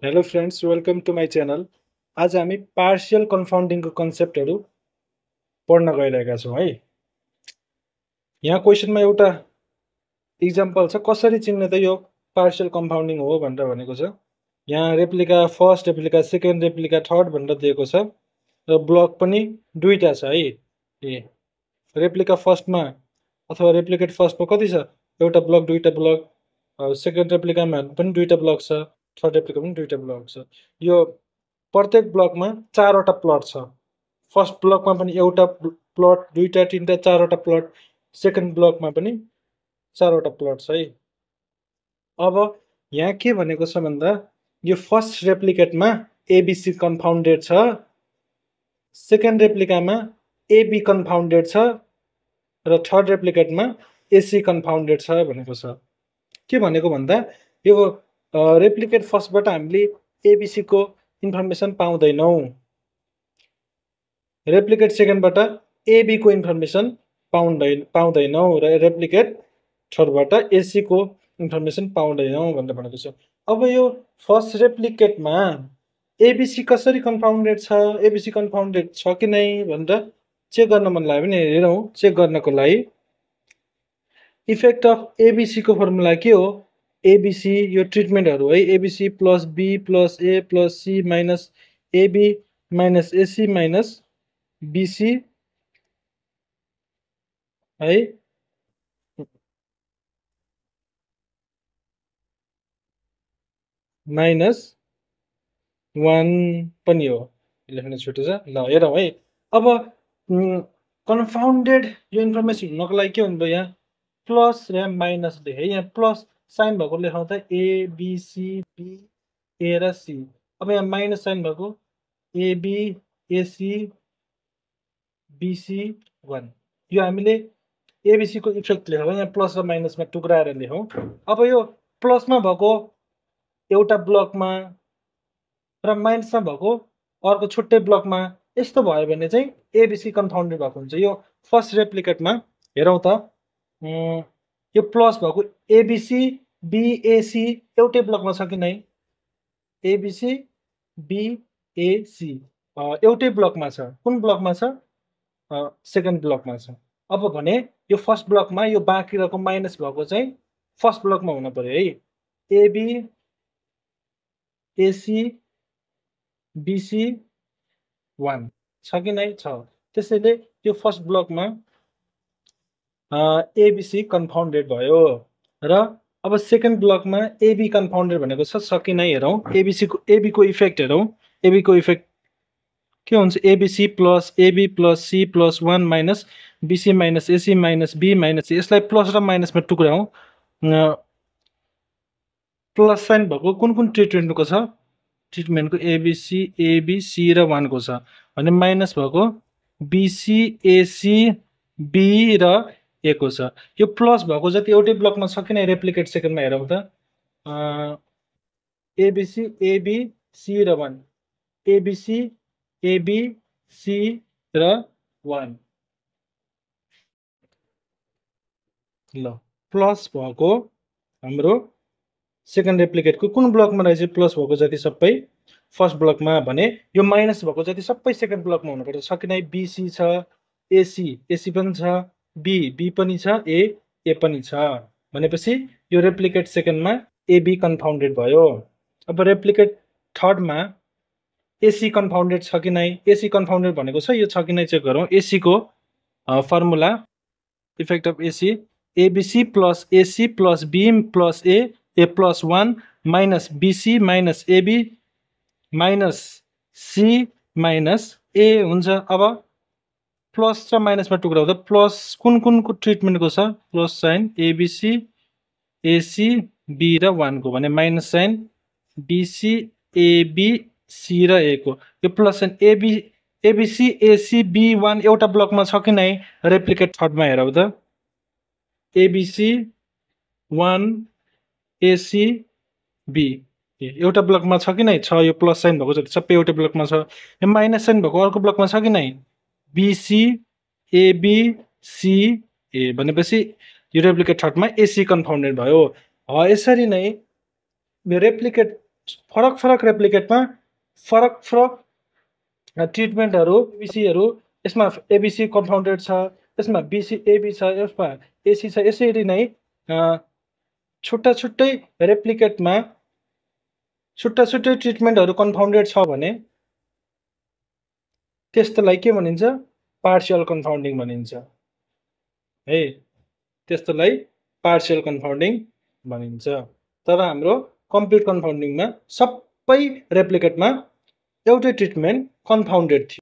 Hello friends, welcome to my channel. आज हामी partial कन्फाउन्डिङको कन्सेप्टहरू पढ्न गइरहेका छौँ है। यहाँ क्वेसनमा एउटा इक्जाम्पल छ, कसरी चिन्ने त यो पार्शियल कम्पाउन्डिङ हो भनेर भनेको छ। यहाँ replica first, replica second, replica third भनेर दिएको छ र ब्लक पनि दुईटा छ है। रेप्लिका फर्स्टमा अथवा रेप्लिकेट फर्स्टमा कति छ? एउटा ब्लक, दुईटा ब्लक। सेकेन्ड रेप्लिकामा पनि दुईटा ब्लक छ, थर्ड रेप्लिका पनि दुईटा ब्लक छ। यो प्रत्येक ब्लकमा चारवटा प्लट छ। फर्स्ट ब्लकमा पनि एउटा प्लट, दुईटा, तिनटा, चारवटा प्लट। सेकेन्ड ब्लकमा पनि चारवटा प्लट छ है। अब यहाँ के भनेको छ भन्दा, यो फर्स्ट रेप्लिकेटमा एबिसी कन्फाउन्डेड छ, सेकेन्ड रेप्लिकामा एबी कन्फाउन्डेड छ र थर्ड रेप्लिकेटमा एसी कन्फाउन्डेड छ भनेको छ। के भनेको भन्दा, यो रेप्लिकेट फर्स्टबाट हामीले एबिसीको इन्फर्मेसन पाउँदैनौँ, रेप्लिकेट सेकेन्डबाट एबीको इन्फर्मेसन पाउँदैनौँ र रेप्लिकेट थर्डबाट एसीको इन्फर्मेसन पाउँदैनौँ भनेर भनेको छ। अब यो फर्स्ट रेप्लिकेटमा एबिसी कसरी कन्फाउन्डेड छ, एबिसी कन्फाउन्डेड छ कि नै भनेर चेक गर्न मन लाग्यो भने हेरौँ। चेक गर्नको लागि इफेक्ट अफ एबिसीको फर्मुला के हो? एबिसी यो ट्रिटमेन्टहरू है, ABC plus B plus A plus C minus AB minus AC minus BC है, माइनस 1 पनि हो। लेख्न छुट्यो छ, ल हेरौँ है। अब कन्फाउन्डेड यो इन्फर्मेसन हुनको लागि के हुनुभयो? यहाँ प्लस र माइनस लेखेँ, यहाँ प्लस साइन भएको लेखौँ त एबिसी बी ए र सी। अब यहाँ माइनस साइन भएको एबी एसी बीसी 1। यो हामीले एबिसीको इफेक्ट लेखौँ, यहाँ प्लस र माइनसमा टुक्राएर लेखौँ। अब यो प्लसमा भएको एउटा ब्लकमा र माइनसमा भएको अर्को छुट्टै ब्लकमा यस्तो भयो भने चाहिँ एबिसी कन्फाउन्डेड भएको हुन्छ। यो फर्स्ट रेप्लिकेटमा हेरौँ त, यो प्लस भएको एबिसी बिएसी एउटै ब्लकमा छ कि नै? एबिसी बिएसी एउटै ब्लकमा छ। कुन ब्लकमा छ? सेकेन्ड ब्लकमा छ। अब भने यो फर्स्ट ब्लकमा यो बाँकी रहेको माइनस भएको चाहिँ फर्स्ट ब्लकमा हुन पर्यो है। एबी एसी बीसी 1 छ कि नै? छ। त्यसैले यो फर्स्ट ब्लकमा एबिसी कन्फाउन्डेड भयो। र अब सेकेन्ड ब्लकमा एबी कन्फाउन्डेड भनेको छ कि नै हेरौँ। एबीको इफेक्ट हेरौँ। एबीको इफेक्ट के हुन्छ? ABC plus AB plus C plus 1 minus BC minus AC minus B minus C. यसलाई प्लस र माइनसमा टुक्राउँ। प्लस साइन भएको कुन कुन ट्रिटमेन्टको छ? ट्रिटमेन्टको एबिसी एबी सी र 1 को छ भने माइनस भएको बीसी एसी बी र ए को छ। यो प्लस भएको जति एउटै ब्लकमा छ कि नै? रेप्लिकेट सेकेन्डमा हेरौँ त, एबिसी एबी सी र 1, एबिसी एबी सी र 1। ल, प्लस भएको हाम्रो सेकेन्ड रेप्लिकेटको कुन ब्लकमा रहेछ? प्लस भएको जति सबै फर्स्ट ब्लकमा, भने यो माइनस भएको जति सबै सेकेन्ड ब्लकमा हुनुपर्छ। छ कि नै? बीसी छ, एसी पनि छ, बी पनि छ, ए पनि छ। भनेपछि यो रेप्लिकेट सेकेन्डमा एबी कन्फाउन्डेड भयो। अब रेप्लिकेट थर्डमा एसी कन्फाउन्डेड छ कि नै? एसी कन्फाउन्डेड भनेको छ, यो छ कि नै चेक गरौँ। एसीको formula effect of AC ABC plus AC plus B plus A plus 1 minus BC minus AB minus C minus A हुन्छ। अब प्लस र माइनसमा टुक्राउँदा प्लस कुन कुनको ट्रिटमेन्टको छ? Plus sign ABC AC B र 1 को, भने minus sign BC AB C र ए को। यो plus sign ABC AC B 1 एउटा ब्लकमा छ कि नै? रेप्लिकेट थर्डमा हेरौँ त, एबिसी 1 एसी बी एउटा ब्लकमा छ कि नै? छ। यो प्लस साइन भएको जति सबै एउटै ब्लकमा छ। यो माइनस साइन भएको अर्को ब्लकमा छ कि नै? बीसी एबी सी ए, भनेपछि यो रेप्लिकेट थर्डमा एसी कन्फाउन्डेड भयो। यसरी नै यो रेप्लिकेट फरक फरक रेप्लिकेटमा फरक फरक ट्रिटमेन्टहरू एबिसीहरू, यसमा एबिसी कम्पाउन्डेड छ, यसमा बिसी एबी छ, यसमा एसी छ। यसरी नै छुट्टा छुट्टै रेप्लिकेटमा छुट्टा छुट्टै ट्रिटमेन्टहरू कन्फाउन्डेड छ भने त्यस्तोलाई के भनिन्छ? पार्शियल कन्फाउन्डिङ भनिन्छ है। त्यस्तोलाई पार्शियल कन्फाउन्डिङ भनिन्छ। तर हाम्रो कम्प्लिट कन्फाउन्डिङमा सबै रेप्लिकेटमा एउटै ट्रिटमेन्ट कन्फाउन्डेड थियो।